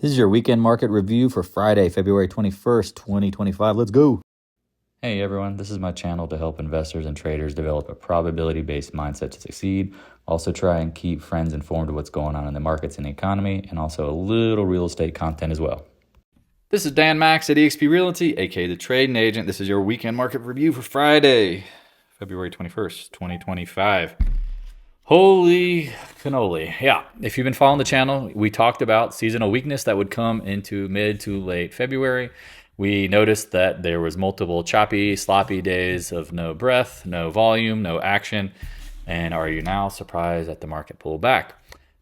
This is your weekend market review for Friday, February 21st, 2025. Let's go. Hey everyone, this is my channel to help investors and traders develop a probability-based mindset to succeed. Also try and keep friends informed of what's going on in the markets and the economy, and also a little real estate content as well. This is Dan Max at eXp Realty, aka the Trading Agent. This is your weekend market review for Friday, February 21st, 2025. Holy cannoli. Yeah, if you've been following the channel, we talked about seasonal weakness that would come into mid to late February. We noticed that there was multiple choppy, sloppy days of no breath, no volume, no action. And are you now surprised that the market pulled back?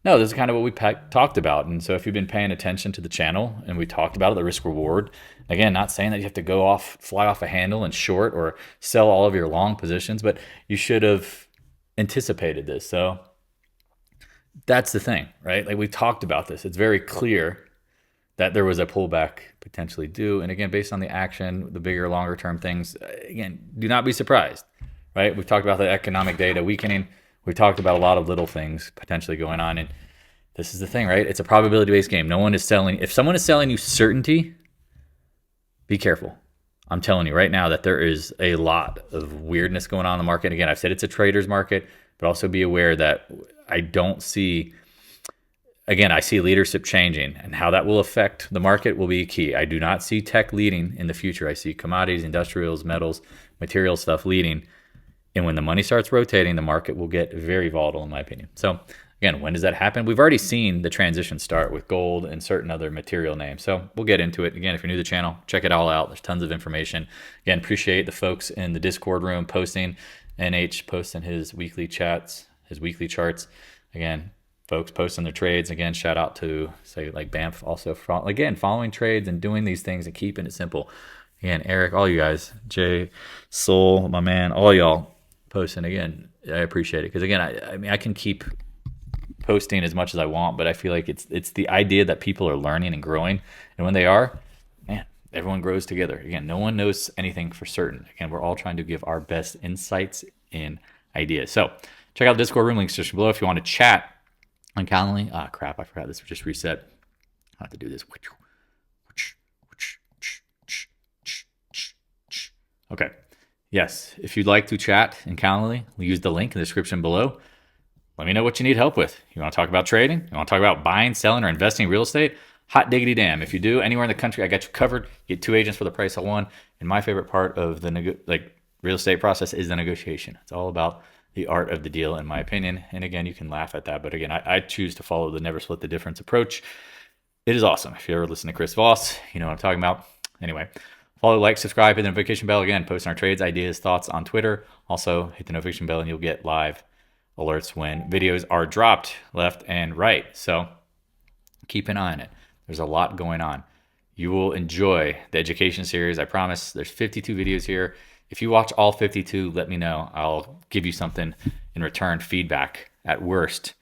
No, this is kind of what we talked about. And so if you've been paying attention to the channel and we talked about it, the risk reward, again, not saying that you have to go off, fly off a handle and short or sell all of your long positions, but you should have anticipated this. So that's the thing, right? Like we talked about this. It's very clear that there was a pullback potentially due. And again, based on the action, the bigger, longer term things, again, do not be surprised, right? We've talked about the economic data weakening. We've talked about a lot of little things potentially going on. And this is the thing, right? It's a probability based game. No one is selling. If someone is selling you certainty, be careful. I'm telling you right now that there is a lot of weirdness going on in the market. Again, I've said it's a trader's market, but also be aware that I don't see, again, I see leadership changing, and how that will affect the market will be key. I do not see tech leading in the future. I see commodities, industrials, metals, material stuff leading. And when the money starts rotating, the market will get very volatile, in my opinion. So again, when does that happen? We've already seen the transition start with gold and certain other material names. So we'll get into it. Again, if you're new to the channel, check it all out. There's tons of information. Again, appreciate the folks in the Discord room posting. NH posting his weekly chats, his weekly charts. Again, folks posting their trades. Again, shout out to, say, like Banff also. Again, following trades and doing these things and keeping it simple. Again, Eric, all you guys, Jay, Soul, my man, all y'all posting. Again, I appreciate it. Because again, I mean, I can keep posting as much as I want, but I feel like it's the idea that people are learning and growing, and when they are, man, everyone grows together. Again, no one knows anything for certain. Again, we're all trying to give our best insights and ideas. So check out the Discord room, links just below if you want to chat on Calendly. Ah, crap, I forgot this was just reset. I have to do this. Okay, yes, if you'd like to chat in Calendly, we'll use the link in the description below. Let me know what you need help with. You want to talk about trading? You want to talk about buying, selling, or investing in real estate? Hot diggity damn. If you do, anywhere in the country, I got you covered. Get 2 agents for the price of 1. And my favorite part of the real estate process is the negotiation. It's all about the art of the deal, in my opinion. And again, you can laugh at that, but again, I choose to follow the never split the difference approach. It is awesome. If you ever listen to Chris Voss, you know what I'm talking about. Anyway, follow, like, subscribe, hit the notification bell. Again, posting our trades, ideas, thoughts on Twitter. Also, hit the notification bell and you'll get live alerts when videos are dropped left and right. So keep an eye on it. There's a lot going on. You will enjoy the education series. I promise. There's 52 videos here. If you watch all 52, let me know. I'll give you something in return, feedback at worst.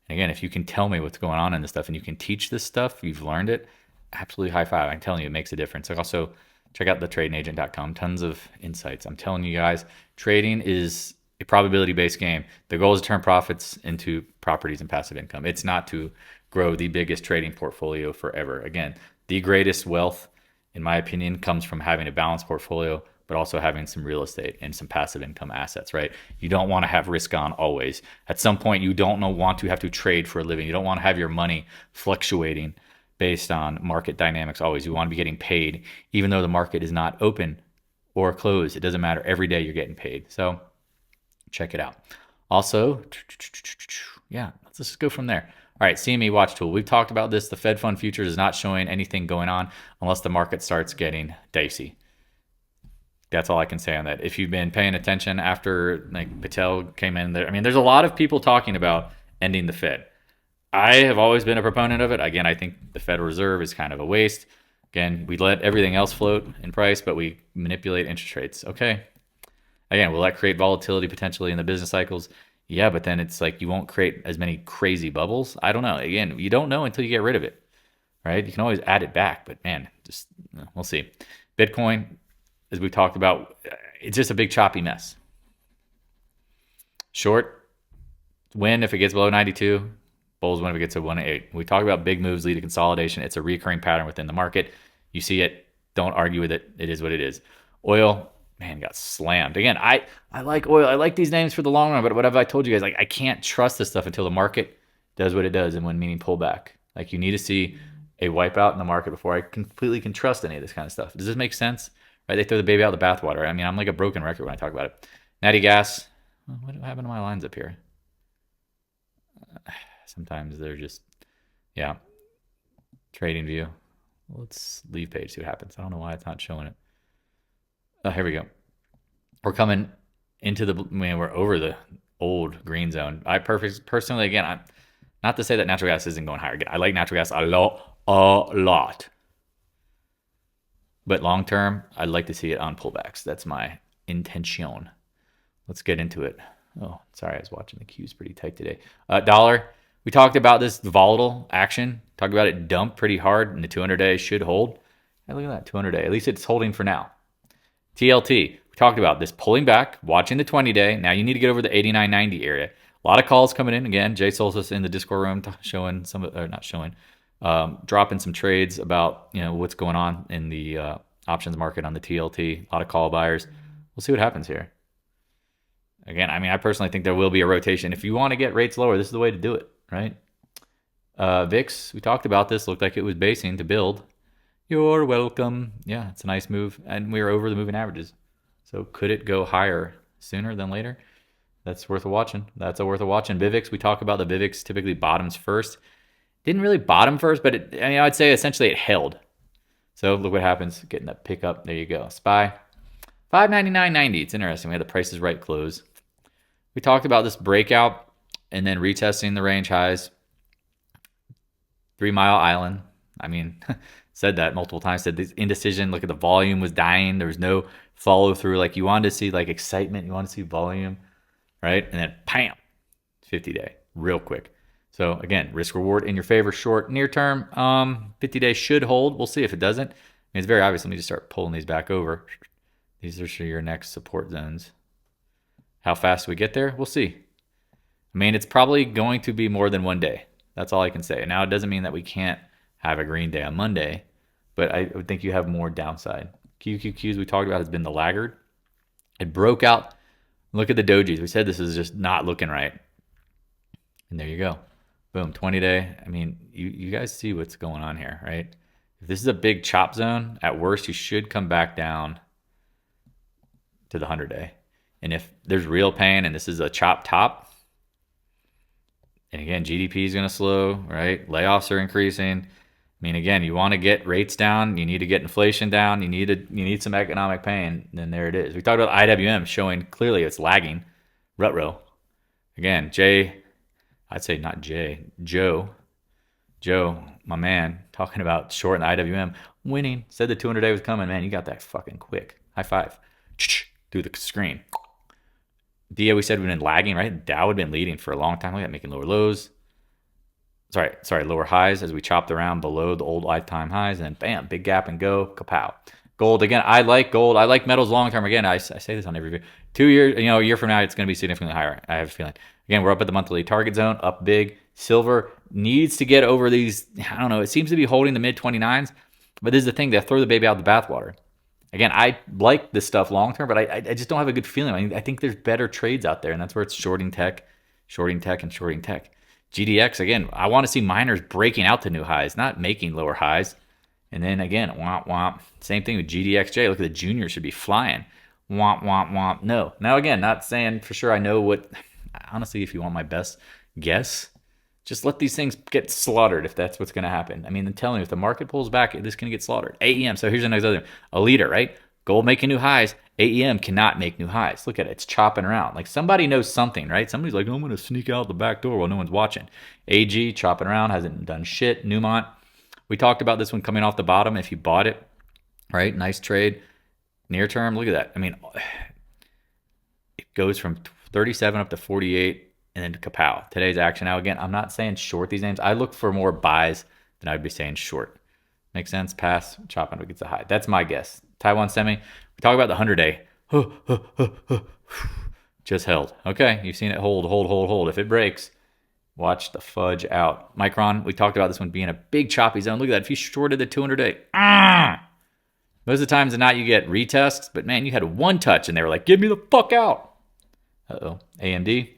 And again, if you can tell me what's going on in this stuff and you can teach this stuff, you've learned it, absolutely high five. I'm telling you, it makes a difference. Also, check out thetradingagent.com. Tons of insights. I'm telling you guys, trading is a probability-based game. The goal is to turn profits into properties and passive income. It's not to grow the biggest trading portfolio forever. Again, the greatest wealth, in my opinion, comes from having a balanced portfolio, but also having some real estate and some passive income assets, right? You don't want to have risk on always. At some point, you don't want to have to trade for a living. You don't want to have your money fluctuating based on market dynamics always. You want to be getting paid, even though the market is not open or closed. It doesn't matter. Every day you're getting paid. So check it out. Also, yeah, let's just go from there. All right, CME watch tool. We've talked about this. The Fed Fund futures is not showing anything going on unless the market starts getting dicey. That's all I can say on that. If you've been paying attention after like Patel came in there, I mean, there's a lot of people talking about ending the Fed. I have always been a proponent of it. Again, I think the Federal Reserve is kind of a waste. Again, we let everything else float in price, but we manipulate interest rates. Okay. Again, will that create volatility potentially in the business cycles? Yeah, but then it's like you won't create as many crazy bubbles. I don't know. Again, you don't know until you get rid of it, right? You can always add it back, but man, just we'll see. Bitcoin, as we talked about, it's just a big choppy mess. Short, win if it gets below 92. bulls when it gets to 108. We talk about big moves lead to consolidation. It's a recurring pattern within the market. You see it. Don't argue with it. It is what it is. Oil, man, got slammed. Again, I like oil. I like these names for the long run, but what have I told you guys? Like, I can't trust this stuff until the market does what it does, and when meaning pullback. Like, you need to see a wipeout in the market before I completely can trust any of this kind of stuff. Does this make sense? Right? They throw the baby out the bathwater. I mean, I'm like a broken record when I talk about it. Natty gas. What happened to my lines up here? Sometimes they're just, yeah. Trading view. Let's leave page, see what happens. I don't know why it's not showing it. Oh, here we go. We're coming into we're over the old green zone. I personally, again, I'm not to say that natural gas isn't going higher. Again, I like natural gas a lot. But long term, I'd like to see it on pullbacks. That's my intention. Let's get into it. Oh, sorry, I was watching the Q's pretty tight today. Dollar. We talked about this volatile action. Talked about it dump pretty hard, and the 200-day should hold. Hey, look at that 200-day. At least it's holding for now. TLT. We talked about this pulling back, watching the 20-day. Now you need to get over the 89.90 area. A lot of calls coming in. Again, Jay Soltis in the Discord room showing some, or not showing, dropping some trades about what's going on in the options market on the TLT. A lot of call buyers. We'll see what happens here. Again, I mean, I personally think there will be a rotation. If you want to get rates lower, this is the way to do it, right? VIX, we talked about this. Looked like it was basing to build. You're welcome. Yeah, it's a nice move. And we are over the moving averages. So could it go higher sooner than later? That's worth a watching. That's worth a watching. VIVIX, we talk about the VIVIX typically bottoms first. Didn't really bottom first, but I'd say essentially it held. So look what happens. Getting that pickup. There you go. SPY. 599.90. It's interesting. We had the prices right close. We talked about this breakout and then retesting the range highs. 3 Mile Island. I mean, said that multiple times. Said this indecision. Look at the volume was dying. There was no follow through. Like, you wanted to see like excitement. You want to see volume, right? And then bam, 50-day, real quick. So again, risk reward in your favor. Short, near term, 50-day should hold. We'll see if it doesn't. I mean, it's very obvious. Let me just start pulling these back over. These are your next support zones. How fast we get there, we'll see. I mean, it's probably going to be more than 1 day. That's all I can say. Now, it doesn't mean that we can't have a green day on Monday, but I would think you have more downside. QQQs we talked about has been the laggard. It broke out. Look at the dojis. We said this is just not looking right. And there you go. Boom, 20-day. I mean, you guys see what's going on here, right? If this is a big chop zone, at worst, you should come back down to the 100-day. And if there's real pain and this is a chop top, and again, GDP is going to slow, right? Layoffs are increasing. I mean, again, you want to get rates down. You need to get inflation down. You need some economic pain. Then there it is. We talked about IWM showing clearly it's lagging. Rut-row. Again, I'd say not Jay, Joe, my man, talking about short in the IWM, winning. Said the 200-day was coming. Man, you got that fucking quick. High five. Through the screen. DA, we said we've been lagging, right? Dow had been leading for a long time. We got making lower lows. Lower highs as we chopped around below the old lifetime highs. And then bam, big gap and go. Kapow. Gold, again, I like gold. I like metals long term. Again, I say this on every video. 2 years, a year from now, it's going to be significantly higher. I have a feeling. Again, we're up at the monthly target zone, up big. Silver needs to get over these, I don't know, it seems to be holding the mid 29s. But this is the thing, they throw the baby out the bathwater. Again, I like this stuff long term, but I just don't have a good feeling. I mean, I think there's better trades out there, and that's where it's shorting tech, and shorting tech. GDX, again, I want to see miners breaking out to new highs, not making lower highs. And then again, womp, womp. Same thing with GDXJ. Look at the junior should be flying. Womp, womp, womp. No. Now, again, not saying for sure I know what. Honestly, if you want my best guess, just let these things get slaughtered if that's what's going to happen. I mean, I'm telling you, if the market pulls back, this can get slaughtered. AEM, so here's the next other thing. A leader, right? Gold making new highs. AEM cannot make new highs. Look at it. It's chopping around. Like, somebody knows something, right? Somebody's like, oh, I'm going to sneak out the back door while no one's watching. AG, chopping around, hasn't done shit. Newmont. We talked about this one coming off the bottom if you bought it, right? Nice trade. Near term, look at that. I mean, it goes from 37 up to 48. And then kapow. Today's action. Now, again, I'm not saying short these names. I look for more buys than I'd be saying short. Make sense? Pass, chop until it gets a high. That's my guess. Taiwan Semi. We talk about the 100-day. Just held. Okay, you've seen it hold. If it breaks, Watch the fudge out. Micron, we talked about this one being a big choppy zone. Look at that. If you shorted the 200-day, most of the times than not, you get retests. But man, you had one touch and they were like, "Get me the fuck out." Uh-oh. AMD.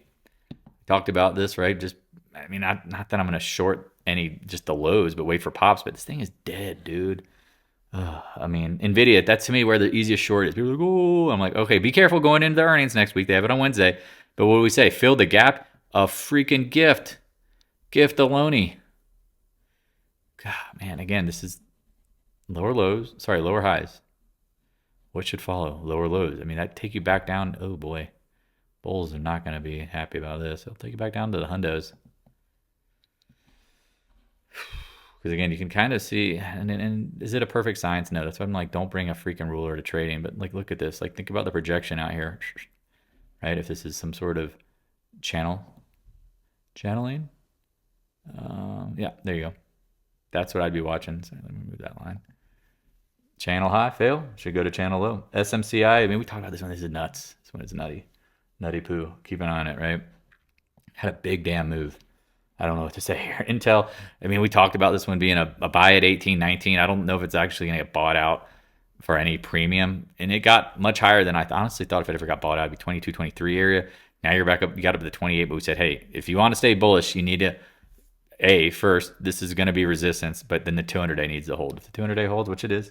Talked about this, right? Just, I mean, not that I'm going to short any, just the lows, but wait for pops. But this thing is dead, dude. I mean, NVIDIA, that's to me where the easiest short is. People are like, oh, I'm like, okay, be careful going into the earnings next week. They have it on Wednesday. But what do we say? Fill the gap? A freaking gift. Gift alone. God, man, again, this is lower highs. What should follow? Lower lows. I mean, that take you back down. Oh, boy. Bulls are not going to be happy about this. It'll take you back down to the hundos. Because again, you can kind of see, and is it a perfect science? No, that's why I'm like, don't bring a freaking ruler to trading. But like, look at this. Like, think about the projection out here, right? If this is some sort of channeling, yeah, there you go. That's what I'd be watching. So let me move that line. Channel high, fail. Should go to channel low. SMCI. I mean, we talked about this one. This is nuts. This one is nutty poo. Keep an eye on it, right? Had a big damn move. I don't know what to say here. Intel, I mean, we talked about this one being a buy at 18, 19. I don't know if it's actually going to get bought out for any premium. And it got much higher than I honestly thought. If it ever got bought out, it'd be 22, 23 area. Now you're back up. You got up to the 28, but we said, hey, if you want to stay bullish, you need to, first, this is going to be resistance, but then the 200-day needs to hold. If the 200-day holds, which it is,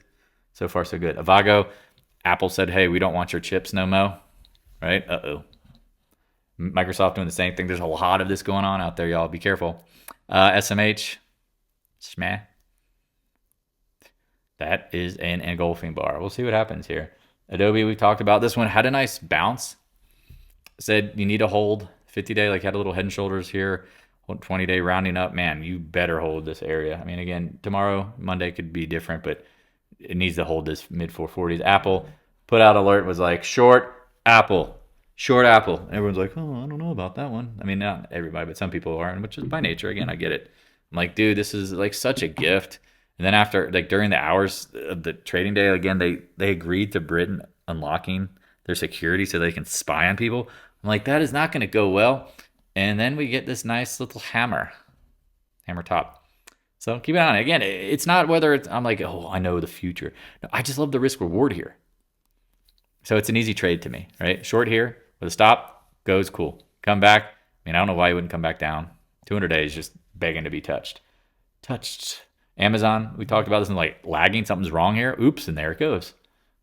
so far so good. AVGO, Apple said, hey, we don't want your chips no mo, right? Uh-oh. Microsoft doing the same thing. There's a lot of this going on out there, y'all. Be careful. SMH, smeh. That is an engulfing bar. We'll see what happens here. Adobe, we talked about this one. Had a nice bounce. Said you need to hold 50-day, like had a little head and shoulders here. 20-day rounding up. Man, you better hold this area. I mean, again, tomorrow, Monday could be different, but it needs to hold this mid 440s. Apple put out alert, was like, short Apple. Short Apple. And everyone's like, oh, I don't know about that one. I mean, not everybody, but some people are, which is by nature. Again, I get it. I'm like, dude, this is like such a gift. And then after, like during the hours of the trading day, again, they agreed to Britain unlocking their security so they can spy on people. I'm like, that is not going to go well. And then we get this nice little hammer top. So keep it on. Again, it's not whether it's, I'm like, oh, I know the future. No, I just love the risk reward here. So it's an easy trade to me, right? Short here. With a stop, goes cool. Come back. I mean, I don't know why you wouldn't come back down. 200 days just begging to be touched. Amazon, we talked about this and like lagging. Something's wrong here. Oops, and there it goes.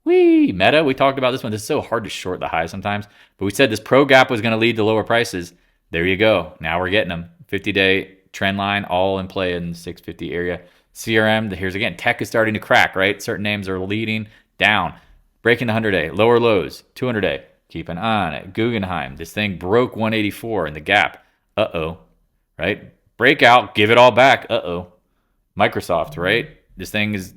Meta, we talked about this one. This is so hard to short the high sometimes. But we said this pro gap was going to lead to lower prices. There you go. Now we're getting them. 50-day trend line all in play in the 650 area. CRM, here's again. Tech is starting to crack, right? Certain names are leading down. Breaking the 100-day. Lower lows. 200-day. Keep an eye on it. Guggenheim, this thing broke 184 in the gap. Uh-oh, right? Breakout, give it all back. Uh-oh. Microsoft, right? This thing is,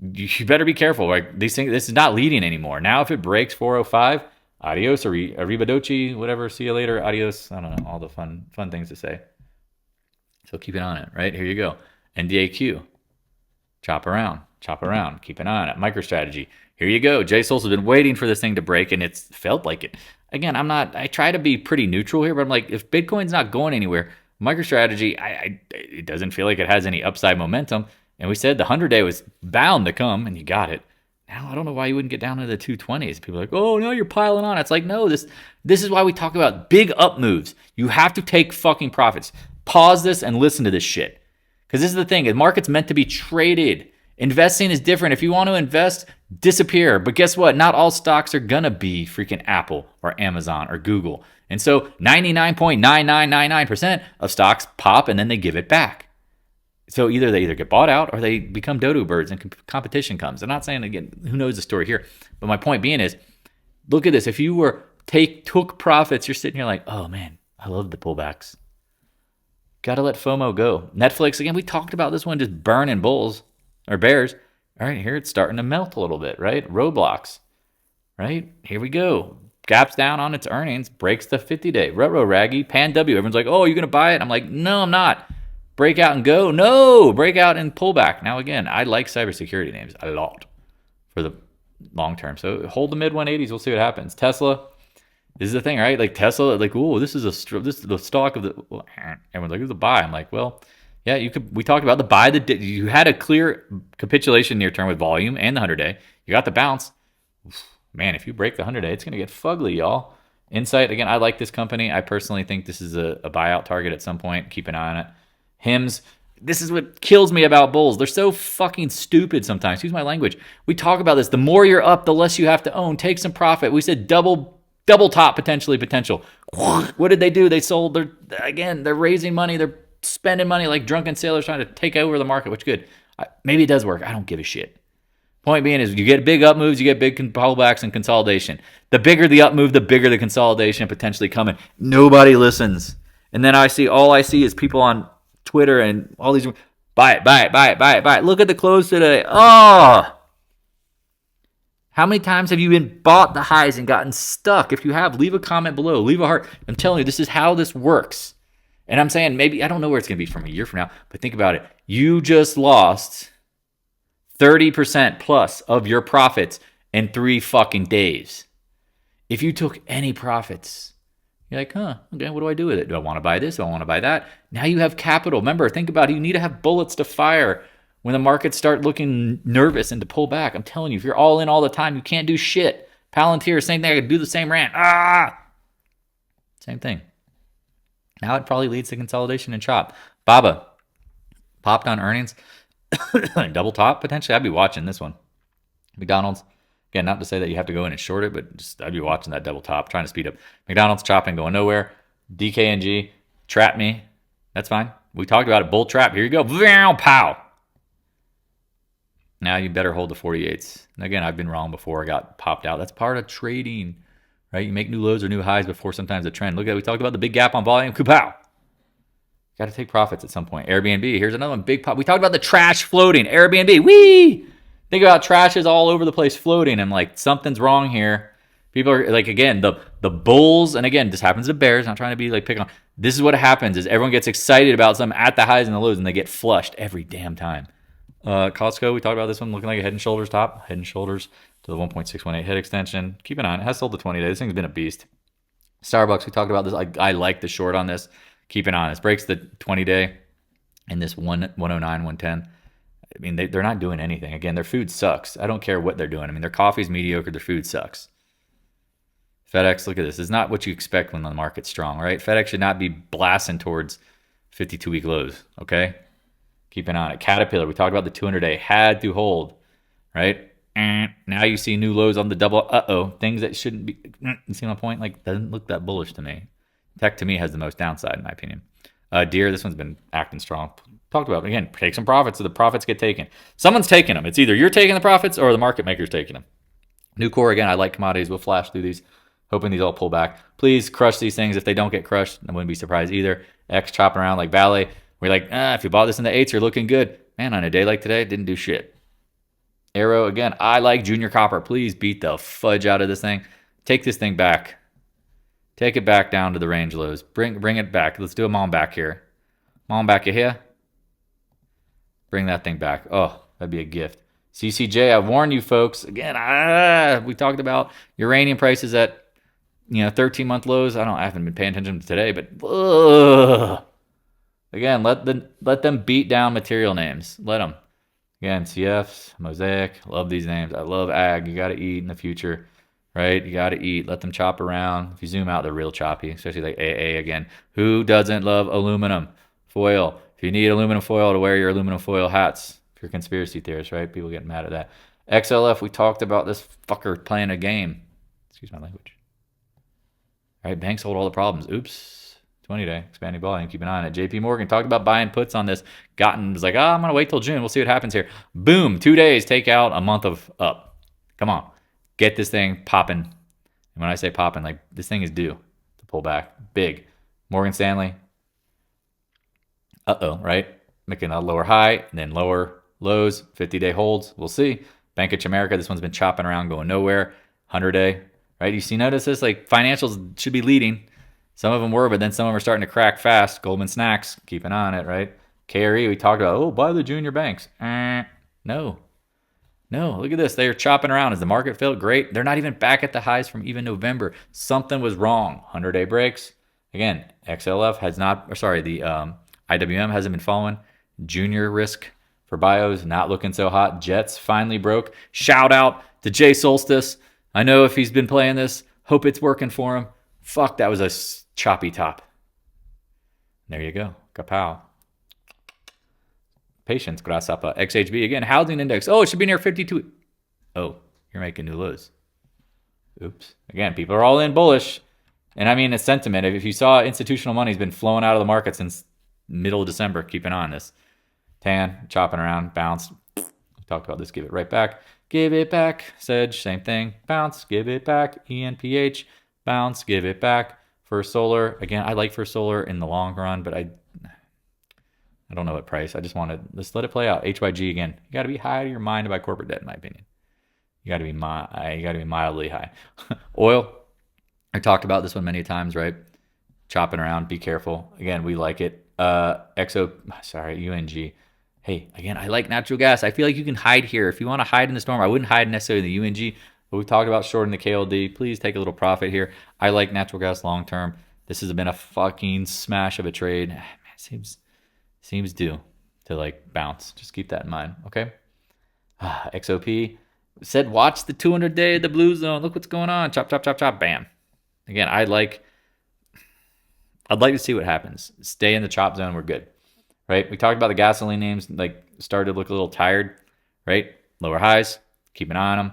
you better be careful. Right? This is not leading anymore. Now if it breaks 405, adios, arrivederci, whatever, see you later, adios. I don't know, all the fun things to say. So keep an eye on it, right? Here you go. NDAQ, chop around, keep an eye on it. MicroStrategy. Here you go. JSOL's has been waiting for this thing to break, and it's felt like it. Again, I try to be pretty neutral here, but I'm like, if Bitcoin's not going anywhere, MicroStrategy, it doesn't feel like it has any upside momentum. And we said the 100-day was bound to come, and you got it. Now, I don't know why you wouldn't get down to the 220s. People are like, oh, no, you're piling on. It's like, no, this is why we talk about big up moves. You have to take fucking profits. Pause this and listen to this shit. Because this is the thing. The market's meant to be traded. Investing is different. If you want to invest, disappear. But guess what? Not all stocks are going to be freaking Apple or Amazon or Google. And so 99.9999% of stocks pop and then they give it back. So they either get bought out or they become dodo birds and competition comes. I'm not saying, again, who knows the story here. But my point being is, look at this. If you took profits, you're sitting here like, oh man, I love the pullbacks. Got to let FOMO go. Netflix, again, we talked about this one just burning bulls. Or bears. All right, here it's starting to melt a little bit, right? Roadblocks, right? Here we go. Gaps down on its earnings, breaks the 50-day. Rutro Raggy, Pan W. Everyone's like, oh, you're going to buy it? I'm like, no, I'm not. Break out and go. No, break out and pull back. Now, again, I like cybersecurity names a lot for the long term. So hold the mid 180s. We'll see what happens. Tesla, This is the thing, right? Like Tesla, like, oh, this is the stock of the. Well, everyone's like, it's a buy. I'm like, well, yeah, you could. We talked about the buy. You had a clear capitulation near term with volume and the 100-day. You got the bounce. Man, if you break the 100-day, it's gonna get fugly, y'all. Insight again. I like this company. I personally think this is a buyout target at some point. Keep an eye on it. HIMS. This is what kills me about bulls. They're so fucking stupid sometimes. Excuse my language. We talk about this. The more you're up, the less you have to own. Take some profit. We said double top potential. What did they do? They sold. They're raising money. They're spending money like drunken sailors trying to take over the market, which good. Maybe it does work. I don't give a shit. Point being is you get big up moves, you get big pullbacks and consolidation. The bigger the up move, the bigger the consolidation potentially coming. Nobody listens. And then all I see is people on Twitter and all these, buy it. Look at the close today. Oh, how many times have you been bought the highs and gotten stuck? If you have, leave a comment below. Leave a heart. I'm telling you, this is how this works. And I'm saying maybe, I don't know where it's going to be from a year from now, but think about it. You just lost 30% plus of your profits in 3 fucking days. If you took any profits, you're like, okay, what do I do with it? Do I want to buy this? Do I want to buy that? Now you have capital. Remember, think about it. You need to have bullets to fire when the markets start looking nervous and to pull back. I'm telling you, if you're all in all the time, you can't do shit. Palantir, same thing. I could do the same rant. Same thing. Now it probably leads to consolidation and chop. Baba popped on earnings. Double top potentially. I'd be watching this one. McDonald's. Again, not to say that you have to go in and short it, but just I'd be watching that double top, trying to speed up. McDonald's chopping, going nowhere. DKNG, trap me. That's fine. We talked about it. Bull trap. Here you go. Pow. Now you better hold the 48s. And again, I've been wrong before. I got popped out. That's part of trading, right? You make new lows or new highs before sometimes a trend. Look at it. We talked about the big gap on volume. Pow. Got to take profits at some point. Airbnb. Here's another one. Big pop. We talked about the trash floating. Airbnb. Whee! Think about trash is all over the place floating. I'm like, something's wrong here. People are like, again, the bulls, and again, this happens to bears. Not trying to be like picking on. This is what happens is everyone gets excited about something at the highs and the lows, and they get flushed every damn time. Costco, we talked about this one looking like a head and shoulders top. Head and shoulders to the 1.618 head extension. Keep an eye on it. It has sold the 20 day. This thing's been a beast. Starbucks, we talked about this. I like the short on this. Keep an eye on this. Breaks the 20 day in this 109, 110. I mean, they're not doing anything. Again, their food sucks. I don't care what they're doing. I mean, their coffee's mediocre. Their food sucks. FedEx, look at this. It's not what you expect when the market's strong, right? FedEx should not be blasting towards 52-week lows, okay? Keep an eye on it. Caterpillar, we talked about the 200-day. Had to hold, right? Now you see new lows on the double. Things that shouldn't be. You see my point? Like, doesn't look that bullish to me. Tech, to me, has the most downside, in my opinion. Deere, this one's been acting strong. Talked about it. Again, take some profits so the profits get taken. Someone's taking them. It's either you're taking the profits or the market maker's taking them. Nucor, again, I like commodities. We'll flash through these, hoping these all pull back. Please crush these things. If they don't get crushed, I wouldn't be surprised either. X chopping around like VALE. We're like, if you bought this in the 8s, you're looking good. Man, on a day like today, didn't do shit. Arrow, again, I like junior copper. Please beat the fudge out of this thing. Take this thing back. Take it back down to the range lows. Bring it back. Let's do them on back here. On back here. Bring that thing back. Oh, that'd be a gift. CCJ, I warned you folks. Again, we talked about uranium prices at 13-month lows. I haven't been paying attention to today, but again, let them beat down material names. Let them. Again, CFs, Mosaic, love these names. I love ag. You got to eat in the future, right? You got to eat. Let them chop around. If you zoom out, they're real choppy, especially like AA again. Who doesn't love aluminum foil? If you need aluminum foil to wear your aluminum foil hats, if you're a conspiracy theorist, right? People get mad at that. XLF, we talked about this fucker playing a game. Excuse my language. All right, banks hold all the problems. Oops. 20-day, expanding volume. Keep an eye on it. JP Morgan talked about buying puts on this. Was like, I'm going to wait till June. We'll see what happens here. Boom. 2 days. Take out a month of up. Come on. Get this thing popping. And when I say popping, like this thing is due to pull back. Big. Morgan Stanley. Right? Making a lower high and then lower lows. 50-day holds. We'll see. Bank of America. This one's been chopping around, going nowhere. 100-day. Right? Notice this? Like financials should be leading. Some of them were, but then some of them are starting to crack fast. Goldman Sachs, keep an eye on it, right? KRE, we talked about, buy the junior banks. No. No, look at this. They are chopping around. As the market felt great, they're not even back at the highs from even November. Something was wrong. 100-day breaks. Again, XLF has not, or sorry, the IWM hasn't been following. Junior risk for bios not looking so hot. Jets finally broke. Shout out to Jay Solstice. I know if he's been playing this, hope it's working for him. Fuck, that was a choppy top. There you go. Kapow. Patience, Grasapa. XHB again. Housing index. Oh, it should be near 52. Oh, you're making new lows. Oops. Again, people are all in bullish. And I mean, it's sentiment. If you saw institutional money has been flowing out of the market since middle of December, keep an eye on this. Tan, chopping around, bounce. We talked about this. Give it right back. Give it back. Sedge, same thing. Bounce, give it back. ENPH, bounce, give it back. First Solar. Again, I like First Solar in the long run, but I don't know what price. I just want to just let it play out. HYG again. You got to be high to your mind about corporate debt, in my opinion. You got to be mildly high. Oil. I talked about this one many times, right? Chopping around. Be careful. Again, we like it. UNG. Hey, again, I like natural gas. I feel like you can hide here. If you want to hide in the storm, I wouldn't hide necessarily in the UNG, but we talked about shorting the KLD. Please take a little profit here. I like natural gas long term. This has been a fucking smash of a trade. Man, seems due to like bounce. Just keep that in mind, okay? XOP said watch the 200-day, the blue zone. Look what's going on. Chop, chop, chop, chop, bam. Again, I'd like to see what happens. Stay in the chop zone. We're good, right? We talked about the gasoline names, like started to look a little tired, right? Lower highs, keep an eye on them.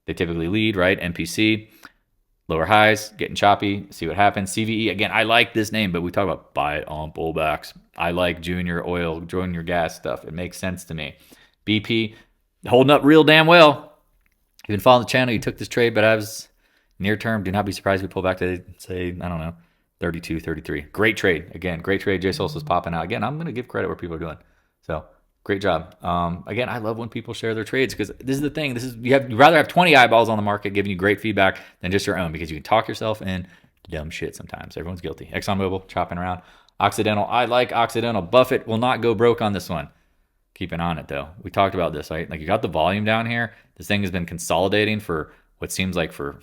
They typically lead, right? MPC, lower highs, getting choppy, see what happens. CVE, again, I like this name, but we talk about buy it on pullbacks. I like junior oil, junior gas stuff. It makes sense to me. BP, holding up real damn well. You've been following the channel, you took this trade, but I was near term. Do not be surprised if we pull back to, say, I don't know, 32, 33. Great trade. Again, great trade. J Solstice popping out. Again, I'm going to give credit where people are doing. So, great job. Again, I love when people share their trades because this is the thing. You'd rather have 20 eyeballs on the market giving you great feedback than just your own because you can talk yourself in dumb shit sometimes. Everyone's guilty. ExxonMobil, chopping around. Occidental, I like Occidental. Buffett will not go broke on this one. Keep an eye on it, though. We talked about this, right? Like, you got the volume down here. This thing has been consolidating for what seems like for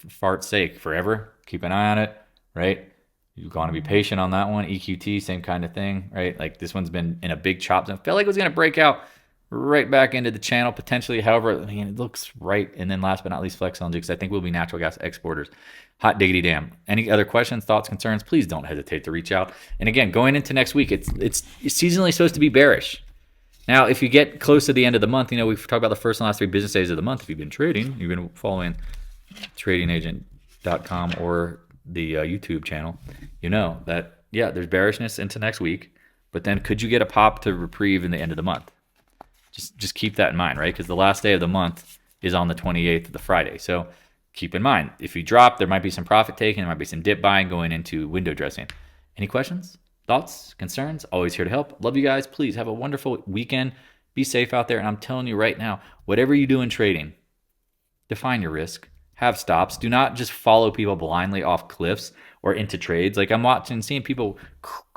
fart's sake forever. Keep an eye on it, right? You want to be patient on that one. EQT, same kind of thing, right? Like, this one's been in a big chop zone. Felt like it was going to break out right back into the channel potentially. However, I mean, it looks right. And then last but not least, Flex LNG, because I think we'll be natural gas exporters. Hot diggity damn. Any other questions, thoughts, concerns, please don't hesitate to reach out. And again, going into next week, it's seasonally supposed to be bearish. Now, if you get close to the end of the month, you know, we've talked about the first and last 3 business days of the month. If you've been trading, you've been following tradingagent.com or the YouTube channel, you know that, yeah, there's bearishness into next week. But then could you get a pop to reprieve in the end of the month? Just keep that in mind, right? Because the last day of the month is on the 28th of the Friday. So keep in mind, if you drop, there might be some profit taking. There might be some dip buying going into window dressing. Any questions? Thoughts, concerns, always here to help. Love you guys. Please have a wonderful weekend. Be safe out there. And I'm telling you right now, whatever you do in trading, define your risk. Have stops. Do not just follow people blindly off cliffs or into trades. Like, I'm watching, seeing people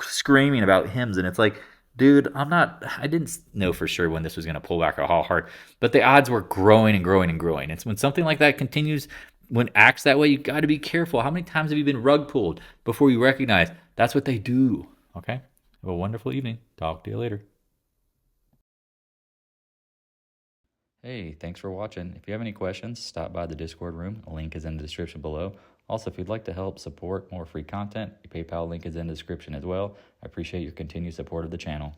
screaming about hymns, and it's like, dude, I didn't know for sure when this was going to pull back or how hard, but the odds were growing and growing and growing. It's when something like that continues, when acts that way, you got to be careful. How many times have you been rug pulled before you recognize that's what they do? Okay. Have a wonderful evening. Talk to you later. Hey, thanks for watching. If you have any questions, stop by the Discord room. A link is in the description below. Also, if you'd like to help support more free content, the PayPal link is in the description as well. I appreciate your continued support of the channel.